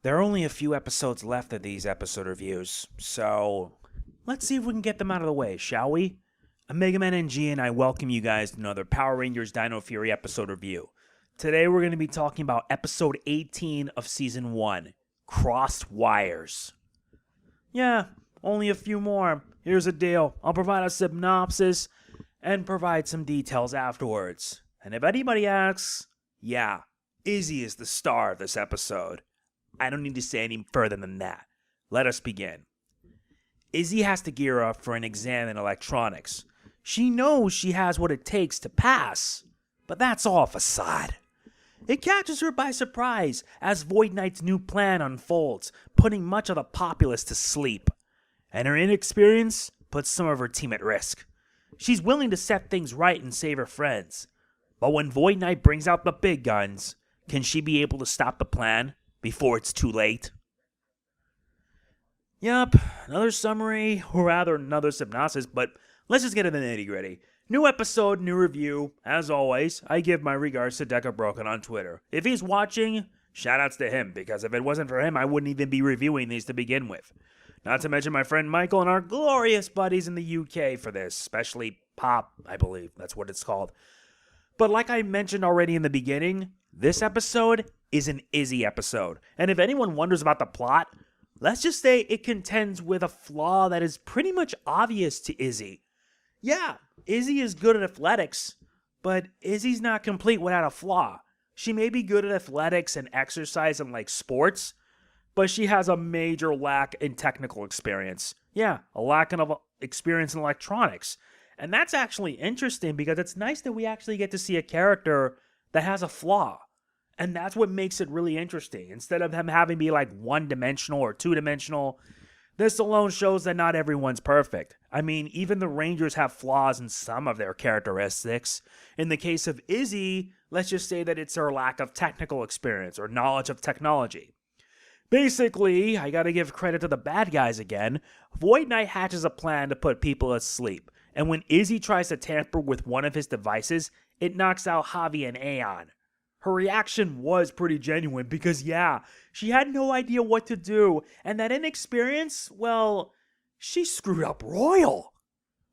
There are only a few episodes left of these episode reviews, so let's see if we can get them out of the way, shall we? I'm Mega Man NG and I welcome you guys to another Power Rangers Dino Fury episode review. Today we're going to be talking about episode 18 of season 1, Crossed Wires. Yeah, only a few more. Here's the deal. I'll provide a synopsis and provide some details afterwards. And if anybody asks, yeah, Izzy is the star of this episode. I don't need to say any further than that. Let us begin. Izzy has to gear up for an exam in electronics. She knows she has what it takes to pass, but that's all facade. It catches her by surprise as Void Knight's new plan unfolds, putting much of the populace to sleep. And her inexperience puts some of her team at risk. She's willing to set things right and save her friends. But when Void Knight brings out the big guns, can she be able to stop the plan before it's too late? Yup, another summary, or rather another synopsis, but let's just get into the nitty-gritty. New episode, new review. As always, I give my regards to Deca Broken on Twitter. If he's watching, shoutouts to him, because if it wasn't for him, I wouldn't even be reviewing these to begin with. Not to mention my friend Michael and our glorious buddies in the UK for this, especially Pop, I believe that's what it's called. But like I mentioned already in the beginning, this episode is an Izzy episode. And if anyone wonders about the plot, let's just say it contends with a flaw that is pretty much obvious to Izzy. Yeah, Izzy is good at athletics, but Izzy's not complete without a flaw. She may be good at athletics and exercise and like sports, but she has a major lack in technical experience. Yeah, a lack of experience in electronics. And that's actually interesting because it's nice that we actually get to see a character that has a flaw. And that's what makes it really interesting. Instead of them having to be like one-dimensional or two-dimensional, this alone shows that not everyone's perfect. I mean, even the Rangers have flaws in some of their characteristics. In the case of Izzy, let's just say that it's her lack of technical experience or knowledge of technology. Basically, I gotta give credit to the bad guys again. Void Knight hatches a plan to put people asleep. And when Izzy tries to tamper with one of his devices, it knocks out Javi and Aeon. Her reaction was pretty genuine because, yeah, she had no idea what to do, and that inexperience, well, she screwed up royal.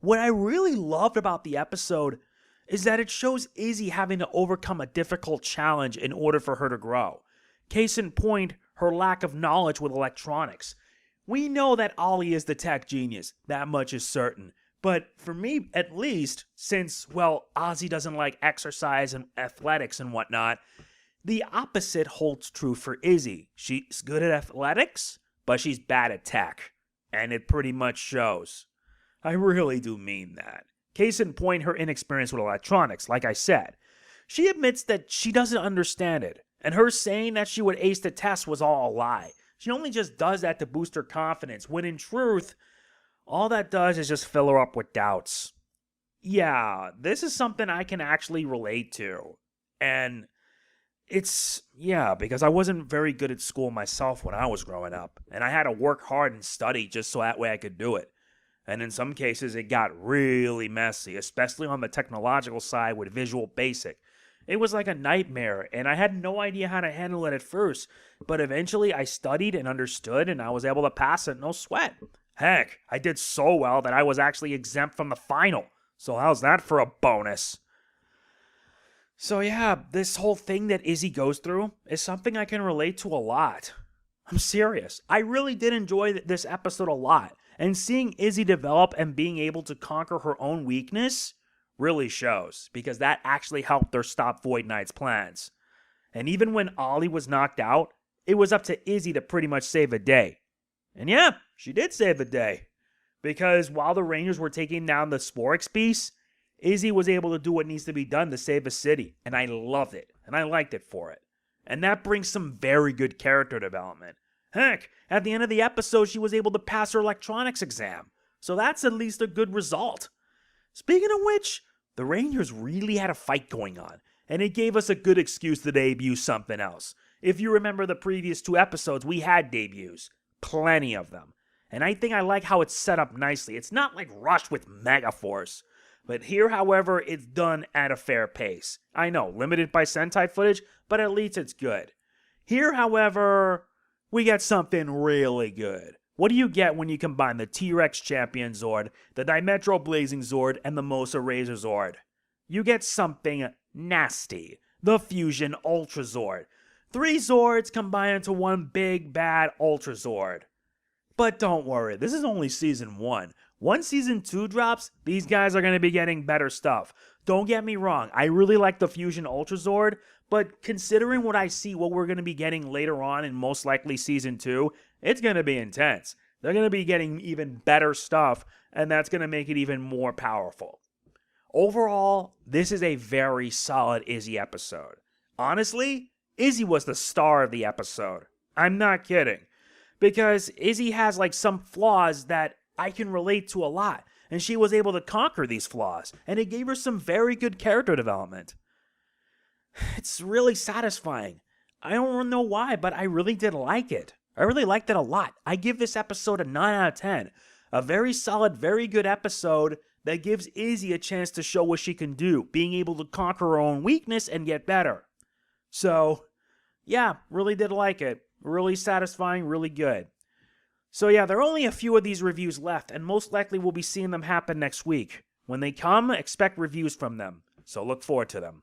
What I really loved about the episode is that it shows Izzy having to overcome a difficult challenge in order for her to grow. Case in point, her lack of knowledge with electronics. We know that Ollie is the tech genius, that much is certain. But for me, at least, since, well, Ozzy doesn't like exercise and athletics and whatnot, the opposite holds true for Izzy. She's good at athletics, but she's bad at tech. And it pretty much shows. I really do mean that. Case in point, her inexperience with electronics, like I said. She admits that she doesn't understand it, and her saying that she would ace the test was all a lie. She only just does that to boost her confidence, when in truth, all that does is just fill her up with doubts. Yeah, this is something I can actually relate to. And because I wasn't very good at school myself when I was growing up. And I had to work hard and study just so that way I could do it. And in some cases, it got really messy, especially on the technological side with Visual Basic. It was like a nightmare, and I had no idea how to handle it at first. But eventually, I studied and understood, and I was able to pass it, no sweat. Heck, I did so well that I was actually exempt from the final. So how's that for a bonus? So yeah, this whole thing that Izzy goes through is something I can relate to a lot. I'm serious. I really did enjoy this episode a lot. And seeing Izzy develop and being able to conquer her own weakness really shows. Because that actually helped her stop Void Knight's plans. And even when Ollie was knocked out, it was up to Izzy to pretty much save the day. And yeah, she did save the day. Because while the Rangers were taking down the Sporix beast, Izzy was able to do what needs to be done to save the city. And I loved it. And I liked it for it. And that brings some very good character development. Heck, at the end of the episode, she was able to pass her electronics exam. So that's at least a good result. Speaking of which, the Rangers really had a fight going on. And it gave us a good excuse to debut something else. If you remember the previous 2 episodes, we had debuts. Plenty of them. And I think I like how it's set up nicely. It's not like rushed with mega force. But here, however, it's done at a fair pace. I know, limited by Sentai footage, but at least it's good. Here, however, we get something really good. What do you get when you combine the T-Rex Champion Zord, the Dimetro Blazing Zord, and the Mosa Razor Zord? You get something nasty. The Fusion Ultrazord. 3 Zords combined into one big bad Ultrazord. But don't worry, this is only Season 1. Once Season 2 drops, these guys are going to be getting better stuff. Don't get me wrong, I really like the Fusion Ultrazord, but considering what I see, what we're going to be getting later on in most likely Season 2, it's going to be intense. They're going to be getting even better stuff, and that's going to make it even more powerful. Overall, this is a very solid Izzy episode. Honestly, Izzy was the star of the episode. I'm not kidding. Because Izzy has like some flaws that I can relate to a lot. And she was able to conquer these flaws. And it gave her some very good character development. It's really satisfying. I don't know why, but I really did like it. I really liked it a lot. I give this episode a 9 out of 10. A very solid, very good episode that gives Izzy a chance to show what she can do, being able to conquer her own weakness and get better. So, yeah, really did like it. Really satisfying, really good. So yeah, there are only a few of these reviews left, and most likely we'll be seeing them happen next week. When they come, expect reviews from them, so look forward to them.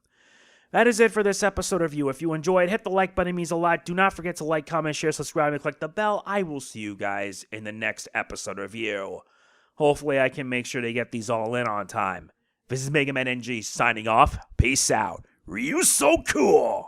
That is it for this episode review. If you enjoyed, hit the like button, it means a lot. Do not forget to like, comment, share, subscribe, and click the bell. I will see you guys in the next episode review. Hopefully I can make sure to get these all in on time. This is Mega Man NG signing off. Peace out. Ryu's so cool!